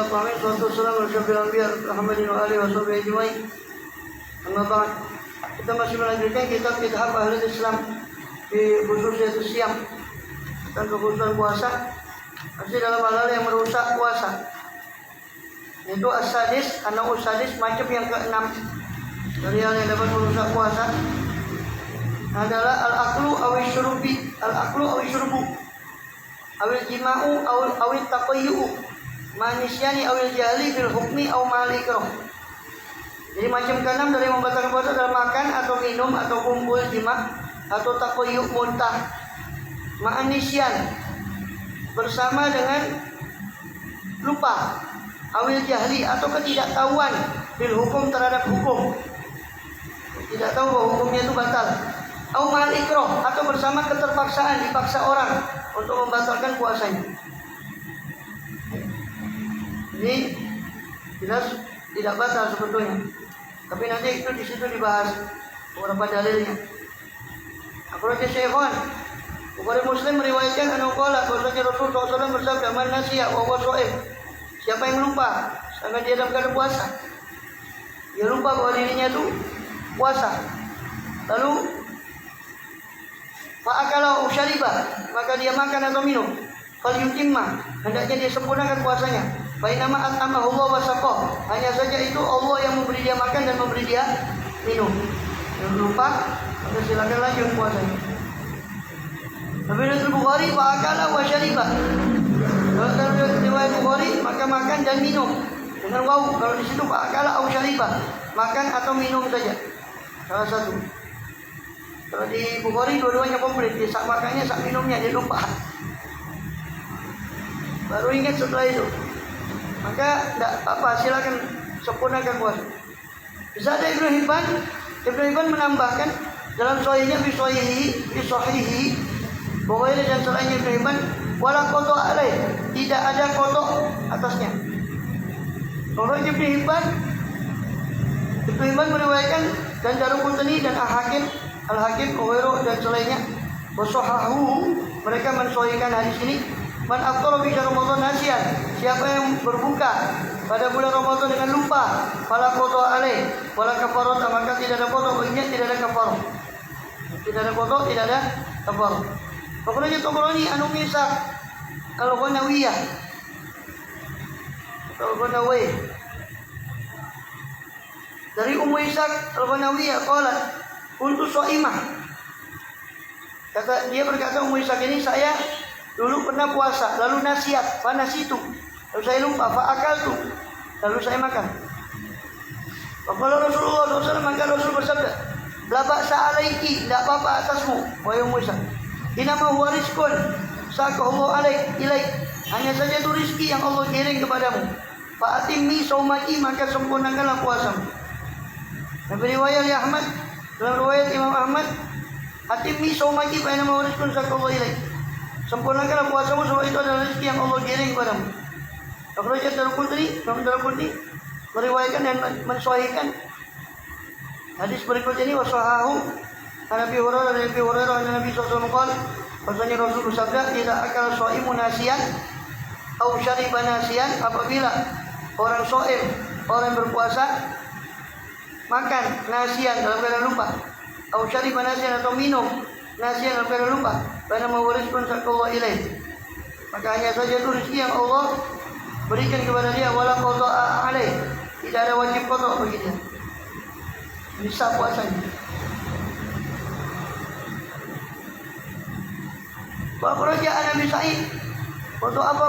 Amin. Salatu wassalamu ala asyrafil anbiya Muhammadin wa alihi washabihi ajmain. Amma ba'd. Kita masih melanjutkan kitab Ahlul Islam di khususnya siam dan kekhususan puasa. Masih dalam hal yang merusak puasa. Itu as-sadis, an-nau'us sadis, macam yang ke-6 dari hal yang dapat merusak puasa adalah al-aklu awish syurubi, al-aklu awish syurubu, awil jima'u awil taqayyu'u, manisyani awil jahli bil hukmi aw malikrah. Jadi macam ke-6 dari membatalkan puasa adalah makan atau minum atau kumpul jima atau taqayyu' muntah, ma'anisyan bersama dengan lupa, awil jahli atau ketidaktahuan bil hukum terhadap hukum, tidak tahu bahwa hukumnya itu batal, au mal ikrah atau bersama keterpaksaan, dipaksa orang untuk membatalkan puasanya. Ini jelas tidak batal sebetulnya, tapi nanti itu di situ dibahas beberapa dalilnya. Akhraja Syekhon Bukhari Muslim meriwayatkan anna qala bahwasanya Rasul SAW bersabda, man nasiya wa huwa shaim, siapa yang lupa sedangkan dia dalam keadaan puasa, dia lupa bahwa dirinya itu puasa, lalu fa'akala wa syariba, maka dia makan atau minum, falyutimma, hendaknya dia sempurnakan puasanya. Fa inna ma at'amahu Allah wa saqah, hanya saja itu Allah yang memberi dia makan dan memberi dia minum. Yang lupa, maka silakan lanjut puasanya. Tapi Rasul Bukhari fa'akala wa syariba, kalau dalam riwayat Bukhari maka makan dan minum dengan waw. Kalau di situ fa'akala wa syariba, makan atau minum saja, salah satu. Kalau di Bukhari dua-duanya komplit, dia sak makannya, sak minumnya, dia lupa. Baru ingat setelah itu. Maka tidak apa, silakan sempurnakan puasa. Bisa ada Ibnu Hibban menambahkan dalam sahihnya bisohihi bahwa ini dan selainnya Ibnu Hibban wala qada alaih, tidak ada qada atasnya. Kalau Ibnu Hibban meriwayatkan dan Daruqutni dan Al-Hakim, Uwairu dan selainnya wasahahu, mereka mensahihkan hadis ini. Man aftara fi Ramadan nasiyan, siapa yang berbuka pada bulan Ramadan dengan lupa, fala qada alaih wala kafarah, maka tidak ada qada baginya, tidak ada kafarah. Tidak ada qada, tidak ada kafarah. Pokoknya Tabrani anu Misak Al-Ghanawiyah Al-Ghanawi dari Ummu Ishaq Al-Ghanawiyah qalat kuntu shaimah, kata dia berkata Ummu Ishaq ini, saya dulu pernah puasa lalu nasiat fanasitu, lalu saya lupa fa'akaltu, lalu saya makan. Faqala Rasulullah SAW, maka Rasul bersabda, la ba'sa alaiki, tidak apa-apa atasmu wahai Ummu Ishaq, inama huwa rizqun saqahu ilaik, hanya saja itu rizki yang Allah kirim kepadamu. Fa'atimmi saumaki, maka sempurnakanlah puasamu. Dan riwayat Ahmad, dalam riwayat Imam Ahmad, atimmi saumaki fa inama huwa rizqun saqahu ilaik, sempurnakanlah puasamu sebab itu adalah rezeki yang Allah kirim kepadamu. Akhraja Daruqutni meriwayatkan dan mensahihkan hadis berikut ini, wasahahu Nabi Hurairah Nabi sallallahu alaihi wasallam bahwasanya Rasul bersabda, idza akala shaimun nasiyan au syariba nasiyan, apabila orang shaim, orang berpuasa makan nasiyan dalam keadaan lupa, au syariba nasiyan atau minum nasiyan dalam keadaan lupa, karena mewariskan sakallahu ilaih, maka hanya saja itu rezeki yang Allah berikan kepada dia, wala qada alaih, tidak ada wajib qada bagi dia, bisa puasanya. Akhraja Nabi Sa'id waktu apa,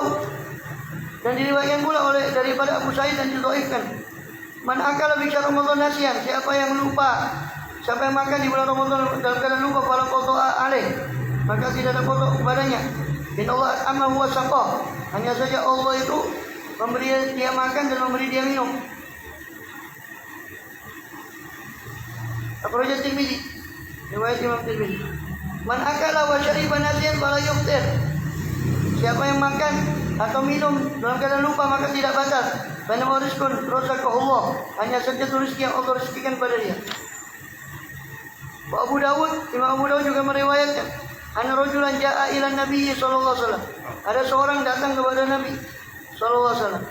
dan diriwayatkan pula oleh daripada Abu Sa'id dan didhaifkan, man akala bi Ramadan nasiyan, siapa yang lupa, siapa yang makan di bulan Ramadan dalam keadaan lupa, fala qada alaih, maka tidak ada qada kepadanya. Inna Allah at'amahu wa saqah, hanya saja Allah itu memberi dia makan dan memberi dia minum. Akhraja Tirmidzi, riwayat Imam Tirmidzi, man akala wa syariba nasiyan fala yuftir, siapa yang makan atau minum dalam keadaan lupa maka tidak batal. Karena rizqun razaqahullah, hanya saja rezeki yang Allah rezekikan pada dia. Wa Abu Dawud, Imam Abu Dawud juga meriwayatkan, anna rajulan jaa ila Nabi sallallahu alaihi wasallam, ada seorang datang kepada Nabi sallallahu alaihi wasallam.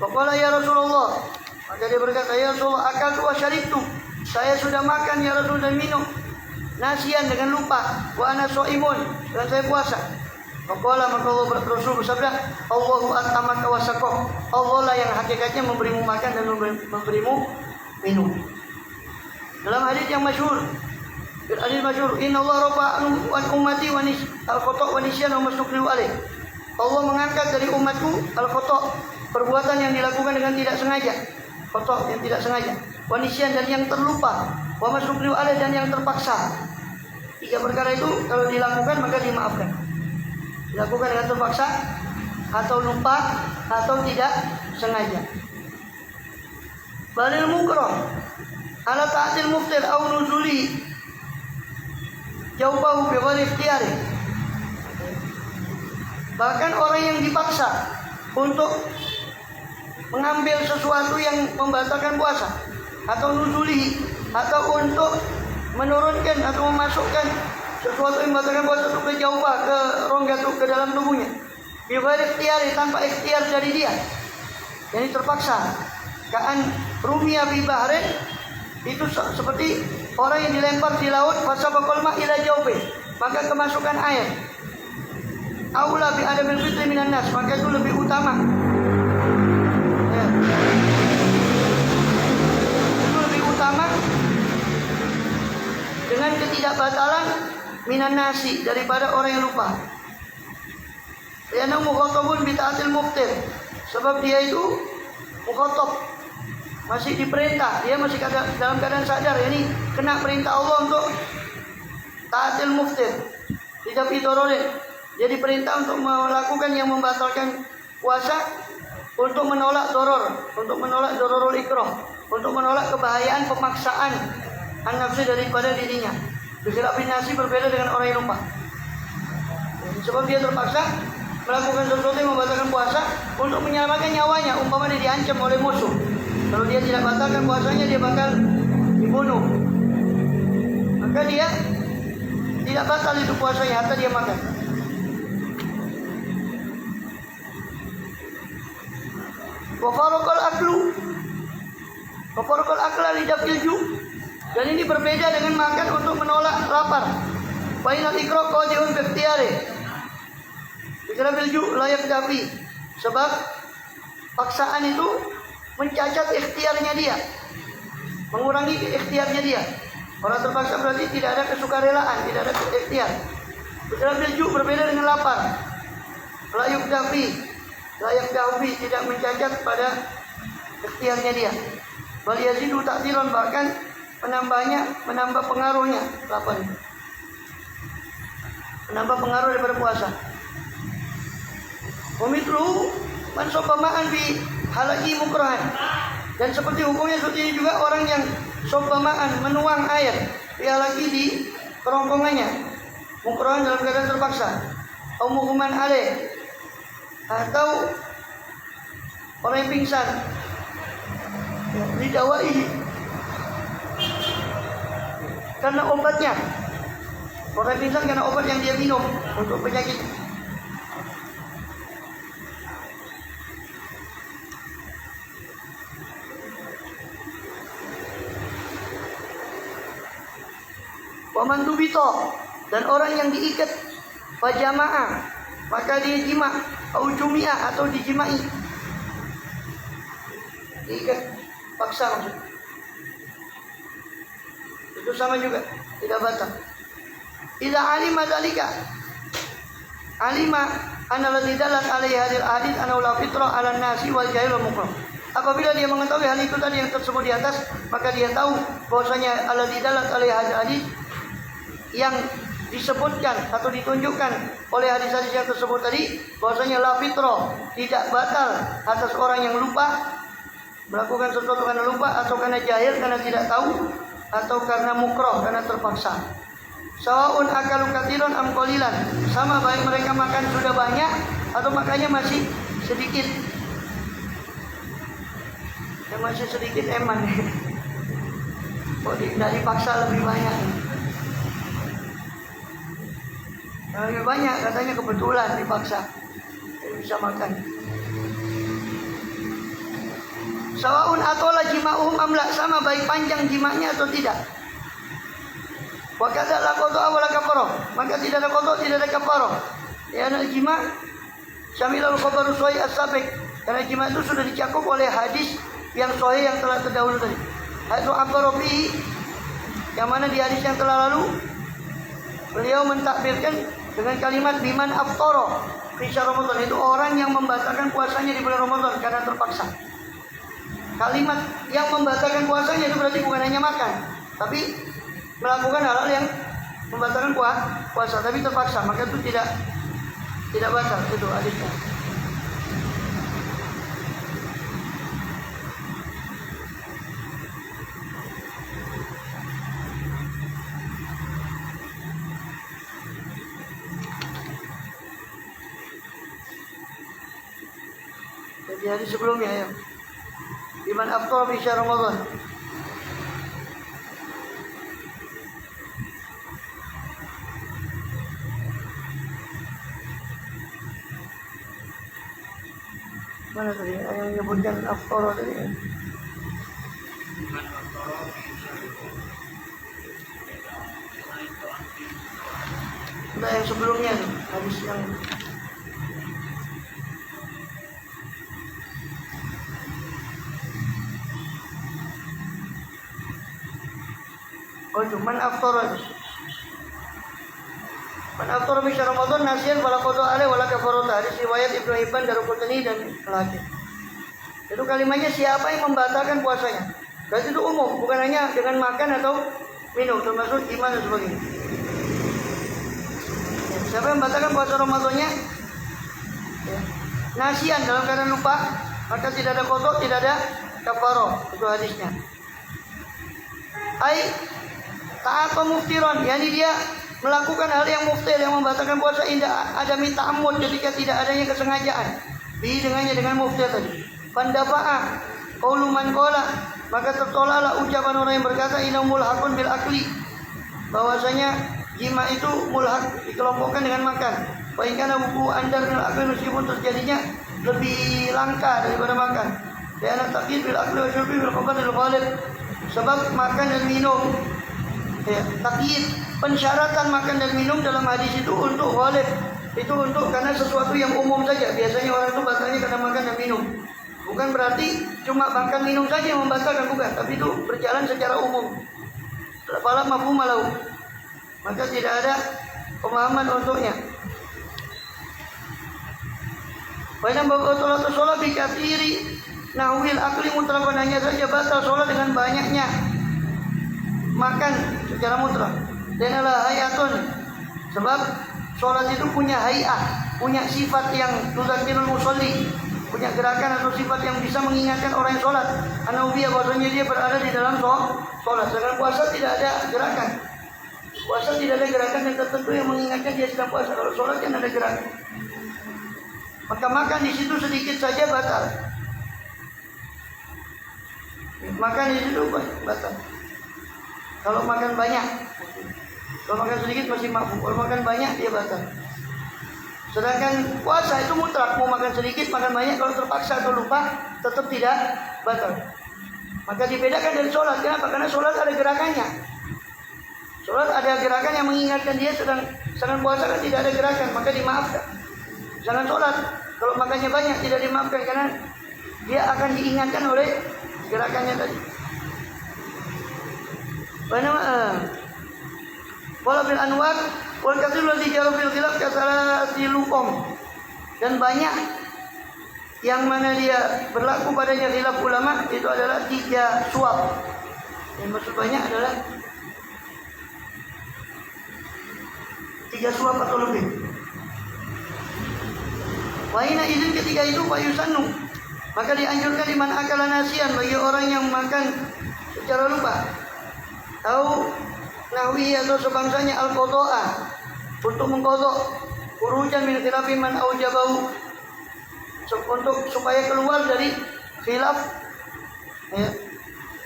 Faqala ya Rasulullah, maka dia berkata, ya Rasulullah, akaltu wa syaribtu, saya sudah makan ya Rasul dan minum, nasian dengan lupa, wa ana shaimun, dan saya puasa. Faqala, maka Rasul bersabda, Allahu at'amaka wa saqah, Allah lah yang hakikatnya memberimu makan dan memberimu minum. Dalam hadis yang masyhur, inna Allah rafa an ummati wa al-khata' wa nisyan wa mastukrihu alaih. Allah mengangkat dari umatku al-khata', perbuatan yang dilakukan dengan tidak sengaja, khata' yang tidak sengaja, wa nisyan dan yang terlupa, wa mastukrihu alaih dan yang terpaksa. Tiga perkara itu kalau dilakukan maka dimaafkan. Dilakukan dengan terpaksa, atau lupa, atau tidak sengaja. Balil mukrah ala ta'atil muftir au nuzuli jaubahu bi ghairi ikhtiyari. Bahkan orang yang dipaksa untuk mengambil sesuatu yang membatalkan puasa, atau nuzuli, atau untuk menurunkan atau memasukkan sesuatu yang membatalkan puasa itu ke jauba, ke rongga itu, ke dalam tubuhnya, bi ghairi ikhtiyari, tanpa ikhtiar dari dia, jadi terpaksa. Ka'an rumiya bi bahrin, itu seperti orang yang dilempar di laut, fasabaqal ma ila jawbi, maka kemasukan air. Aula bi adamil fitri minan nas, maka itu lebih utama. Ya. Itu lebih utama dengan ketidakbatalan minan nasi, daripada orang yang lupa. Yana mukhatabun bi ta'atil muftir, sebab dia itu mukhatab, masih diperintah, dia masih dalam keadaan sadar, ini kena perintah Allah untuk ta'atil muftir, tidak bidororin. Jadi perintah untuk melakukan yang membatalkan puasa, untuk menolak doror, untuk menolak dororul ikrah, untuk menolak kebahayaan pemaksaan an-nafsi daripada dirinya. Bikhilafin nasi, berbeda dengan orang yang lupa. Sebab dia terpaksa melakukan sesuatu yang membatalkan puasa untuk menyelamatkan nyawanya, umpama dia diancam oleh musuh. Kalau dia tidak batalkan puasanya, dia bakal dibunuh. Maka dia tidak batal itu puasanya, hatta dia makan. Wafarokal aklu, wafarokal akla lidafil ju, dan ini berbeda dengan makan untuk menolak lapar. Bainal ikra qadiun bi ikhtiyari, ikra ju layak dafi, sebab paksaan itu mencacat ikhtiarnya dia, mengurangi ikhtiarnya dia. Orang terpaksa berarti tidak ada kesukarelaan, tidak ada ikhtiar. Ikra ju berbeda dengan lapar, layak dafi, layak dafi, tidak mencacat pada ikhtiarnya dia. Bal yazidu ta'diran, bahkan menambah pengaruhnya lapar itu, menambah pengaruh daripada puasa. Umithlu man sobamaan bi halaki mukrahan, dan seperti hukumnya seperti ini juga orang yang sobamaan, menuang air bi halaki, di kerongkongannya, mukrahan dalam keadaan terpaksa, atau muhman alaih, atau orang yang pingsan, didawai karena obatnya. Orang yang pingsan karena obat yang dia minum untuk penyakit. Waman tubito, dan orang yang diikat pajamaah, maka dia jima, atau jumia, atau dijimai, diikat paksa maksudnya. Itu sama juga, tidak batal. Idza alima dzalika, alima anna alladhi dalat alaihi hadil hadits anna la fitra 'ala nasi wal jahil wal mukrah. Apabila dia mengetahui hal itu tadi yang tersebut di atas, maka dia tahu bahwasanya alladhi dalat alaihi hadil hadits, yang disebutkan atau ditunjukkan oleh hadis-hadis yang tersebut tadi, bahwasanya la fitra, tidak batal atas orang yang lupa, melakukan sesuatu karena lupa, atau karena jahil, karena tidak tahu, atau karena mukrah, karena terpaksa. Sawaun akalu katsiran am qalilan, sama baik mereka makan sudah banyak atau makannya masih sedikit. Yang masih sedikit eman. Tidak dipaksa lebih banyak. Yang lebih banyak katanya kebetulan dipaksa, jadi bisa makan. Sawaun atola jima'uhum amla, sama baik panjang jima'nya atau tidak. Wa kadza la qada wa la kafarah, maka tidak ada qada, tidak ada kafarah. Ya jima' syamilul khabaru sahih as-sabiq, karena jima' itu sudah dicakup oleh hadis yang sahih yang telah terdahulu tadi. Hadis Abdurrabbi yang mana di hadis yang telah lalu beliau mentakbirkan dengan kalimat biman aftara fi syahr Ramadan, itu orang yang membatalkan puasanya di bulan Ramadan karena terpaksa. Kalimat yang membatalkan puasanya itu berarti bukan hanya makan, tapi melakukan hal-hal yang membatalkan puasa tapi terpaksa, maka itu tidak batal, itu hadisnya. Jadi hadis sebelumnya ya. Iman aftar fi syahr Ramadan. Mana tadi yang menyebutkan aftar tadi? Nah, yang sebelumnya nih, hadis yang man aftar fi syahr Ramadan nasiyan wala qada alaihi wala kafarata. Hadis riwayat Ibnu Hibban, Daruqutni dan Al-Hakim. Itu kalimatnya siapa yang membatalkan puasanya. Berarti itu umum, bukan hanya dengan makan atau minum, termasuk iman dan sebagainya. Ya, siapa yang membatalkan puasa Ramadannya? Ya. Nasiyan dalam keadaan lupa, maka tidak ada qada, tidak ada kafarah. Itu hadisnya. Ta'ata muftiran, yakni dia melakukan hal yang muftir, yang membatalkan puasa, indah ada ta'ammud, ketika tidak adanya kesengajaan. Dengannya dengan muftir tadi. Pandafa'a qaulu man qala, maka tertolaklah ucapan orang yang berkata inna mulhaqun bil akli, bahwasanya jima itu mulhaq, dikelompokkan dengan makan. Wa in kana wuku andar bil akli, meskipun terjadinya lebih langka daripada makan. Karena taqid bil akli wa syurbi bil khamr al ghalib, sebab makan dan minum ya, takyid, pensyaratan makan dan minum dalam hadis itu untuk ghalib, itu untuk karena sesuatu yang umum saja. Biasanya orang itu batalnya karena makan dan minum. Bukan berarti cuma makan minum saja yang membatalkan, bukan, tapi itu berjalan secara umum. Fala mafhum lahu, maka tidak ada pemahaman untuknya. Banyak batal sholat bi kathiri nahwil akli mutlaqan, hanya saja batal sholat dengan banyaknya makan secara mutlak. Dan adalah hayatun, sebab sholat itu punya hayat, punya sifat yang tuzakirul musolli, punya gerakan atau sifat yang bisa mengingatkan orang yang sholat. Anawiyah, bahwasanya dia berada di dalam sholat. Sedangkan puasa tidak ada gerakan. Puasa tidak ada gerakan yang tertentu yang mengingatkan dia sedang puasa. Kalau sholat kan ada gerakan. Maka makan di situ sedikit saja batal. Makan di situ batal. Kalau makan banyak, kalau makan sedikit masih makruh. Kalau makan banyak dia batal. Sedangkan puasa itu mutlak, mau makan sedikit, makan banyak, kalau terpaksa atau lupa tetap tidak batal. Maka dibedakan dari sholat. Kenapa? Karena sholat ada gerakannya. Sholat ada gerakan yang mengingatkan dia sedang puasa kan tidak ada gerakan, maka dimaafkan. Jangan sholat kalau makannya banyak tidak dimaafkan, karena dia akan diingatkan oleh gerakannya tadi. Wala bil anwar wal katsir ladzi jaru bil khilaf kasarati luqom, dan banyak yang mana dia berlaku padanya khilaf ulama itu adalah 3 suap. Yang maksud banyak adalah 3 suap atau lebih. Waina izin ketika itu fayusannu, maka dianjurkan liman akala nasian, bagi orang yang makan secara lupa, atau nahwi atau sebangsanya al-qadha'a, untuk mengqadha khurujan min khilafi man aujabahu, untuk supaya keluar dari khilaf ya,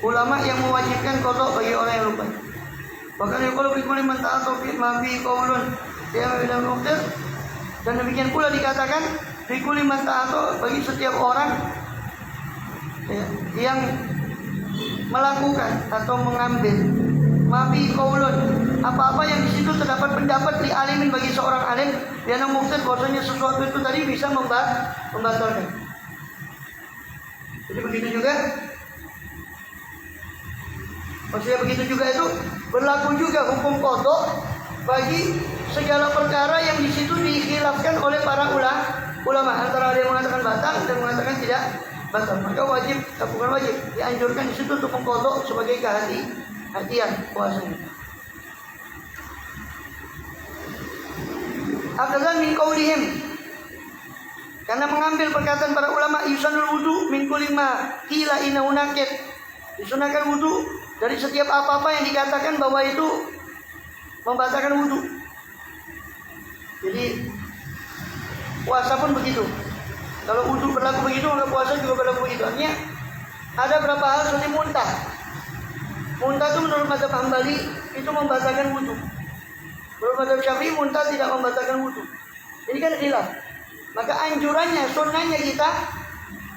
ulama yang mewajibkan qadha bagi orang yang lupa. Bahkan kalau fikul man ta'atu fi ma fi qaulun dia bilang muftir, dan demikian pula dikatakan fikul man ta'atu bagi setiap orang ya, yang melakukan atau mengambil mafi qaulun, apa-apa yang di situ terdapat pendapat li alimin bagi seorang alim yang mungkin bahwasanya sesuatu itu tadi bisa membatalkan. Jadi begitu juga, maksudnya begitu juga itu berlaku juga hukum qada bagi segala perkara yang di situ dikhilafkan oleh para ulama. Antara ada yang mengatakan batal dan mengatakan tidak batal. Maka wajib, bukan wajib, dianjurkan di situ untuk mengqada sebagai kehati-hatian puasanya. Akadzan min qaulihim, karena mengambil perkataan para ulama, yusanul wudu min kulli ma qila innahu naqid. Disunahkan wudu dari setiap apa-apa yang dikatakan bahwa itu membatalkan wudu. Jadi puasa pun begitu. Kalau wudu berlaku begitu, maka puasa juga berlaku begitu. Artinya ada beberapa hal seperti muntah. Muntah itu menurut mazhab Hambali itu membatalkan wudu. Menurut mazhab Syafi'i muntah tidak membatalkan wudu. Ini kan khilaf. Maka anjurannya, sunnahnya kita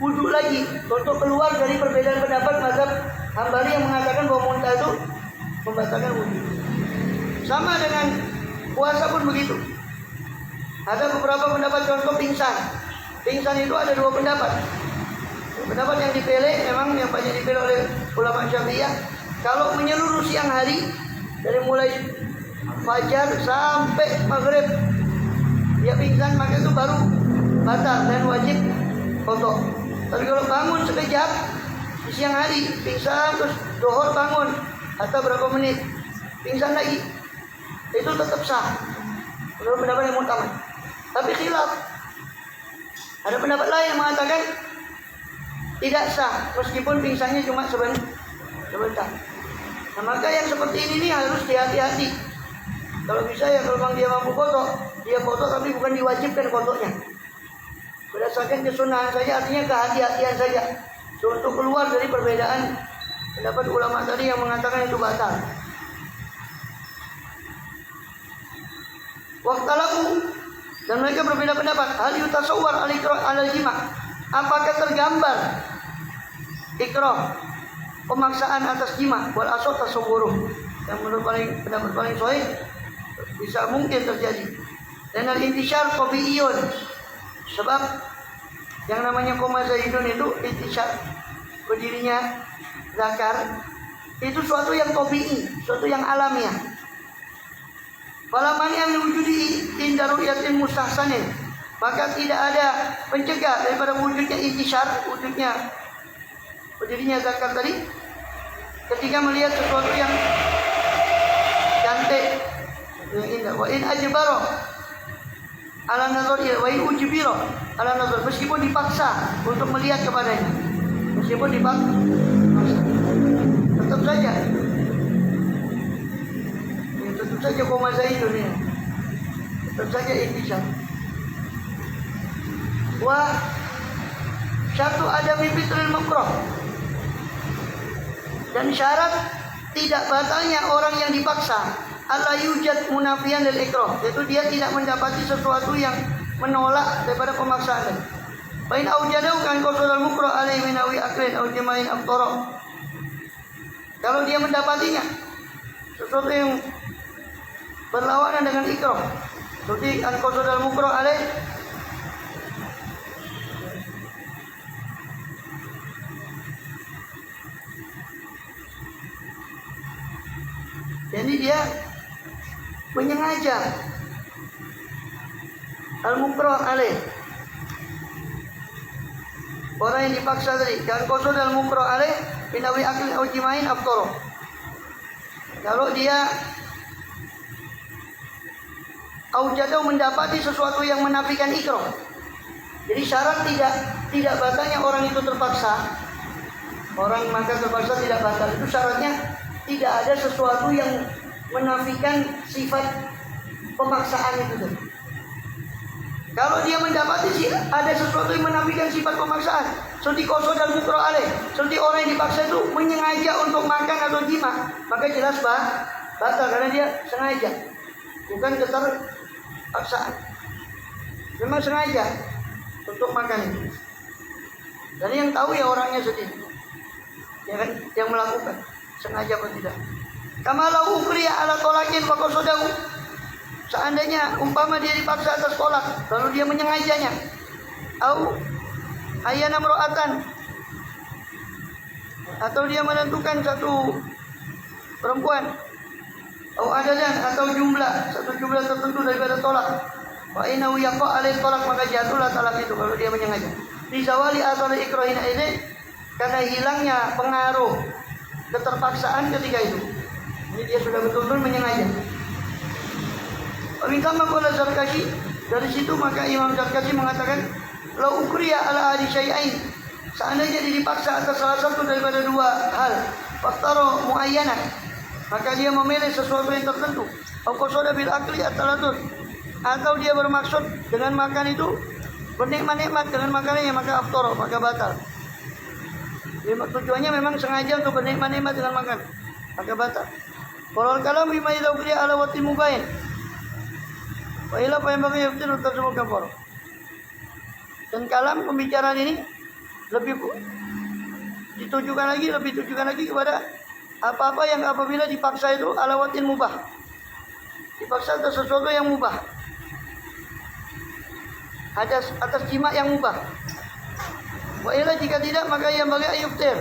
wudu lagi untuk keluar dari perbedaan pendapat mazhab Hambali yang mengatakan bahwa muntah itu membatalkan wudu. Sama dengan puasa pun begitu. Ada beberapa pendapat, contoh pingsan. Pingsan itu ada dua pendapat. Pendapat yang dipilih, memang yang banyak dipilih oleh ulama Syafi'iyah, kalau menyeluruh siang hari dari mulai fajar sampai maghrib dia pingsan, maka itu baru batal dan wajib qada. Tapi kalau bangun sekejap di siang hari pingsan, terus zuhur bangun atau berapa menit pingsan lagi, itu tetap sah menurut pendapat yang mutamad. Tapi khilaf, ada pendapat lain yang mengatakan tidak sah meskipun pingsannya cuma sebentar. Nah, maka yang seperti ini harus hati-hati. Kalau bisa ya, kalau memang dia mampu qada, dia qada, tapi bukan diwajibkan qadanya. Berdasarkan kesunahan saja, artinya kehati-hatian saja. So, untuk keluar dari perbedaan pendapat ulama tadi yang mengatakan itu batal. Waqtalaku, dan mereka berbeda pendapat. Hal yutasawwar al jima', apakah tergambar ikrah, pemaksaan atas jima', wal asal tasawwuruh, yang menurut pendapat paling sahih bisa mungkin terjadi. Dan al intishar tabiiyun, sebab yang namanya koma zaidun itu intishar, berdirinya zakar, itu suatu yang tabii, suatu yang alamiah. Falamani yang wujudi inda ru'yatin mustahsanin, maka tidak ada pencegah daripada wujudnya intishar, wujudnya berdirinya zakar tadi, ketika melihat sesuatu yang cantik, yang indah. Wa in ajbaro ala nazar, wa in ujbiro ala nazar, meskipun dipaksa untuk melihat kepadanya, meskipun dipaksa, tetap saja. Tentu saja koma zaidun ini, tentu saja intishar. Wa syartu adami fitril makruh, dan syarat tidak batalnya orang yang dipaksa, alla yujad munafiyan lil ikrah, yaitu dia tidak mendapati sesuatu yang menolak daripada pemaksaan. Bain aujadau kan qasadul mukra alaihi minawi aklin au jama'in abtara, kalau dia mendapatinya sesuatu yang berlawanan dengan ikrah, seperti an-qasadul mukra alaihi, jadi dia menyengaja al-mukrah alaih, orang yang dipaksa tadi, kan qasad al-mukrah alaih binawi aklin au jima'in abtara, kalau dia aujadau mendapati sesuatu yang menafikan ikrah. Jadi syarat tidak batalnya orang itu terpaksa, orang maka terpaksa tidak batal, itu syaratnya tidak ada sesuatu yang menafikan sifat pemaksaan itu. Kalau dia mendapati ada sesuatu yang menafikan sifat pemaksaan, seperti qasad al-mukrah alaih, seperti orang yang dipaksa itu menyengaja untuk makan atau jima, maka jelas batal karena dia sengaja, bukan keterpaksaan. Memang sengaja untuk makan itu. Dan yang tahu ya orangnya sedih. ya kan, yang melakukan sengaja atau tidak. Kama lau ukriya ala tolakin faqasadahu. Seandainya umpama dia dipaksa atas tolak lalu dia menyengajanya. Au ayana mro'atan, atau dia menentukan satu perempuan, au adadan, atau satu jumlah tertentu daripada tolak. Wa innahu yaqa alaihi tolak, maka jatuhlah talak itu kalau dia menyengaja. Di zawali asal ikrahina ini, karena hilangnya pengaruh keterpaksaan ketika itu. Jadi dia sudah betul-betul menyengaja. Wamikama qala Zarkashi, dari situ maka Imam Zarkashi mengatakan, la ukriya ala adi syai'ain, seandainya dipaksa atas salah satu daripada dua hal, faktaro muayyana, maka dia memilih sesuatu yang tertentu, au qasada bil akli at-talatut, atau dia bermaksud dengan makan itu bernikmat-nikmat dengan makanannya, maka aftara, maka batal. Jadi tujuannya memang sengaja untuk bernikmat-nikmat dengan makan, maka batal. Kalau kalam bima idza ukriya ala wati mubayin, wa ila fa yang bagi yaftir tersebut kafar. Dan kalam pembicaraan ini lebih ditujukan lagi kepada apa-apa yang apabila dipaksa itu ala watin mubah, dipaksa atas sesuatu yang mubah, atas jima yang mubah. Wa ila jika tidak maka yang bagi ayuftir,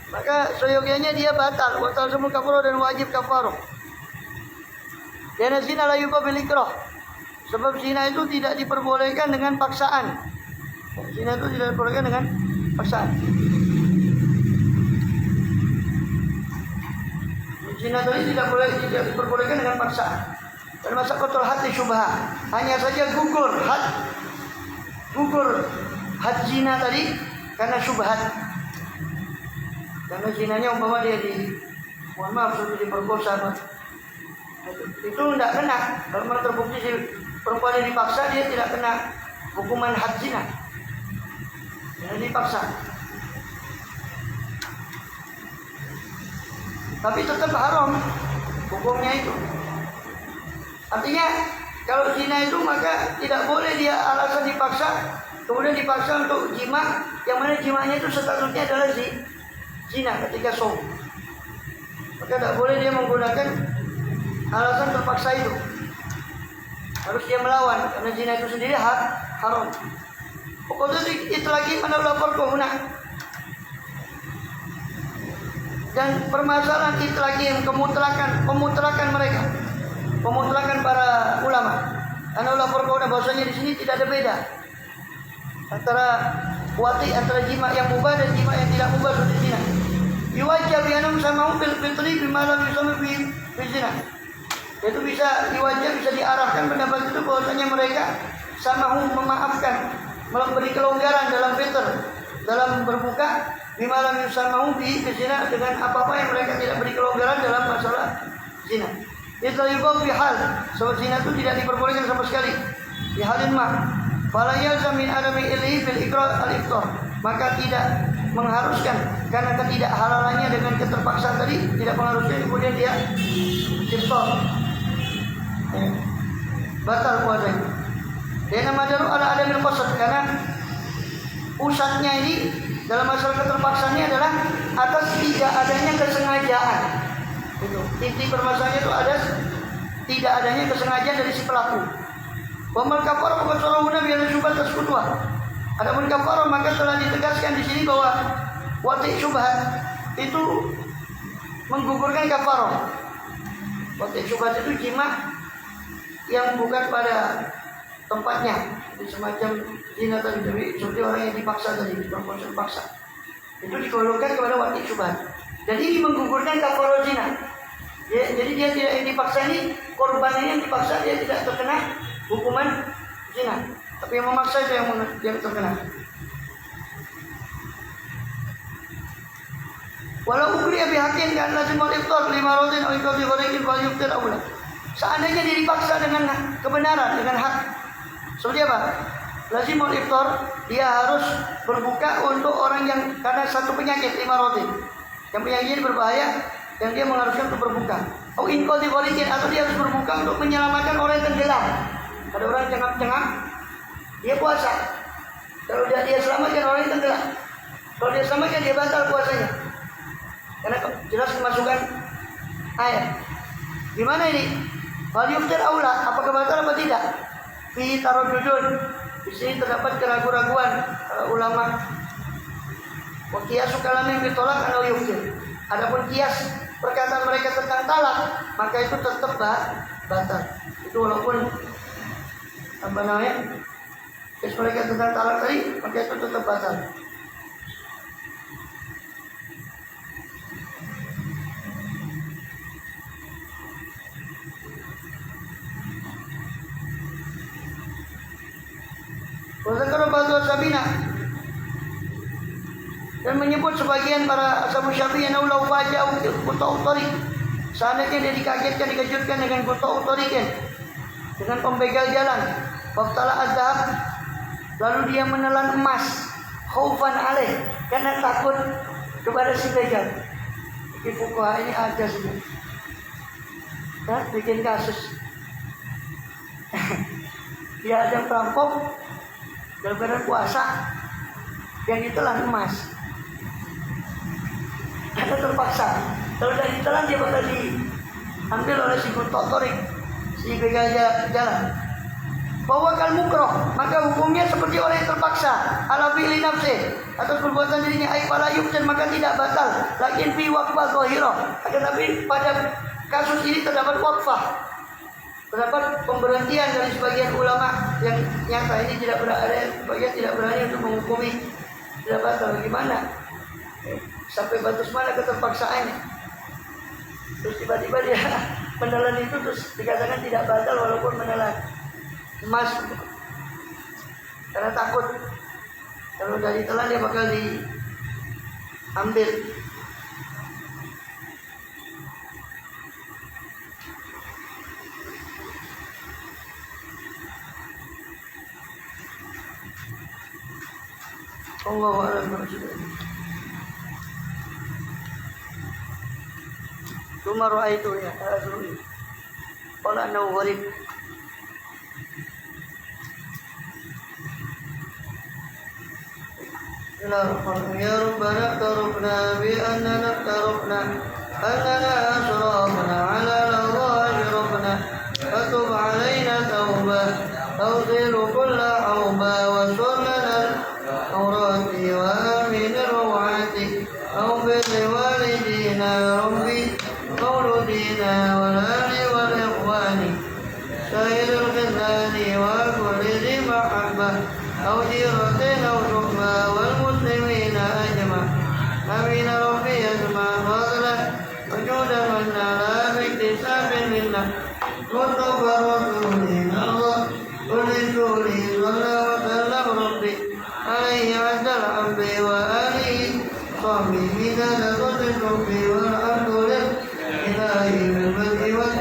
maka seyogianya dia batal, semua kafaro, dan wajib kafaro. Karena zina la yubah bil ikrah, sebab zina itu tidak diperbolehkan dengan paksaan. Zina itu tidak diperbolehkan dengan paksaan. Zina tadi tidak diperbolehkan dengan paksaan. Dan masa kotor hati syubha, hanya saja gugur had zina tadi karena syubhat. Karena zinanya umpama dia sudah diperkosa, itu tidak kena. Kalau memang terbukti si perempuan yang dipaksa, dia tidak kena hukuman had zina. Karena dipaksa. Tapi tetap haram hukumnya itu. Artinya kalau zina itu maka tidak boleh dia alasan dipaksa, kemudian dipaksa untuk jima, yang mana jimanya itu statusnya adalah zina ketika som. Maka tidak boleh dia menggunakan alasan terpaksa itu. Harus dia melawan, karena zina itu sendiri haram. Pokoknya itu lagi mana lapor kohuna. Dan permasalahan itu lagi yang pemutlakan mereka, pemutlakan para ulama. Karena lapor kohuna bahwasanya di sini tidak ada beda antara antara jima yang mubah dan jima yang tidak mubah seperti zina. Diwajib bianum sama bil fitri bimalam yusami bi zina. Itu bisa diarahkan pendapat itu bahwasanya mereka sama memaafkan, memberi kelonggaran dalam fitr, dalam berbuka, bimalam yusami bi zina, dengan apa-apa yang mereka tidak beri kelonggaran dalam masalah zina. Itu yubah bihal, sebab zina itu tidak diperbolehkan sama sekali. Bihalin mah fala yalzam min adami ilhi bil iqrar al-iftar, maka tidak mengharuskan, karena ketidakhalalannya dengan keterpaksaan tadi tidak mengharuskan kemudian dia iftar, batal puasanya. Dan madaru ala adamil qasad, karena pusatnya ini dalam masalah keterpaksaannya adalah atas tidak adanya kesengajaan. Itu inti permasalahannya itu ada tidak adanya kesengajaan dari si pelaku. Wamal kafar mengkosorahuna biar syubhat tersebutlah. Adapun kafar maka telah ditegaskan di sini bahwa wati syubhat itu menggugurkan kafar. Wati syubhat itu jima yang bukan pada tempatnya, semacam zina tadi, seperti orang yang dipaksa tadi, perempuan terpaksa. Itu digolongkan kepada wati syubhat. Dan ini menggugurkan kafar zina. Jadi dia tidak, yang dipaksa ini, korban ini yang dipaksa, dia tidak terkena hukuman zina, tapi yang memaksa itu yang terkena. Walau ukriya bihakin kan lazim al-iftar lima rodin atau ikut digorengin wal yuftir awla. Seandainya dia dipaksa dengan kebenaran, dengan hak, seperti apa? Lazim al-iftar, dia harus berbuka untuk orang yang karena satu penyakit lima rodin, yang penyakitnya berbahaya, yang dia mengharuskan untuk berbuka. Atau ikut digorengin, atau dia harus berbuka untuk menyelamatkan orang yang tenggelam. Ada orang cengap-cengap, dia puasa. Kalau dia selamatkan orang yang tenggelam. Kalau dia selamatkan, dia batal puasanya. Karena jelas kemasukan air. Gimana ini? Wal yuftir aula, apakah batal apa tidak? Fi taraddudun. Di sini terdapat keraguan-raguan ulama. Wa qiyasu kalamin bitolak atau yuftir. Adapun kias perkataan mereka tentang talak, maka itu tetap batal. Itu walaupun apa namanya? Kias mereka tentang talak tadi, maka itu tetap batal. Wazakar ba'du ashabina, dan menyebut sebagian para ashabu Syafi'i yang ulau faja'u quta'u tariq, seandainya dia dikagetkan, dikejutkan dengan quta'u tariqin, dengan pembegal jalan, waqtala adzhab, lalu dia menelan emas, khaufan alaih, karena takut kepada si begal. Di fuqaha ini ada sih, bikin kasus. Dia ada perampok dalam keadaan puasa yang ditelan emas, karena terpaksa. Kalau tidak ditelan dia bakal diambil oleh si Torik, si begal jalan. Bahwa kal mukroh, maka hukumnya seperti orang yang terpaksa. Ala fi'li nafsi, atas perbuatan dirinya, ai fala yuftir, maka tidak batal. Lakin fi waqfah zahirah, akan tapi pada kasus ini terdapat waqfah, terdapat pemberhentian dari sebagian ulama yang nyata. Ini tidak berani, sebagian tidak berani untuk menghukumi tidak batal. Bagaimana? Sampai batas mana keterpaksaannya? Terus tiba-tiba dia menelan itu terus dikatakan tidak batal walaupun menelan emas, karena takut kalau dari telan dia bakal diambil. Allahu a'lam bishawab. Cuma ra'aitu ya azruni qala annahu gharib. Ya Rabbana tarubna bi annana tarubna annana asrafna ala al-ghaj rabbana fatub alaina tawbah tawzir kulla awba wa sunnana awrati wa amin rawati aw bil walidina rabbi qawludina wal ali wal ikhwani sahil al-ghizani wa kulli zi mahabbah aw jiratin aw rukma wal muslimina ajma amin rabbi asma fadlan wujudan wa nala biktisabin minna mustafa rasulina Allah ulisuli sallallahu wa sallam rabbi alaihi azal ambi wa alihi sahbi minana tutin rabbi wa alhamdulillah ilahi bil bad'i wa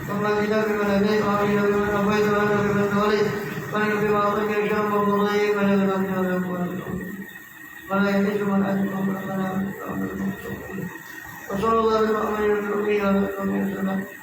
thumma bina biman adai wa bina biman abaidu wa bina biman tawalid wa bina biman abaidu wa syarab wa mudai wa bina biman abaidu wa la yahidu man adikam wa sallallahu wa sallallahu wa sallallahu wa sallallahu wa sallallahu wa sallallahu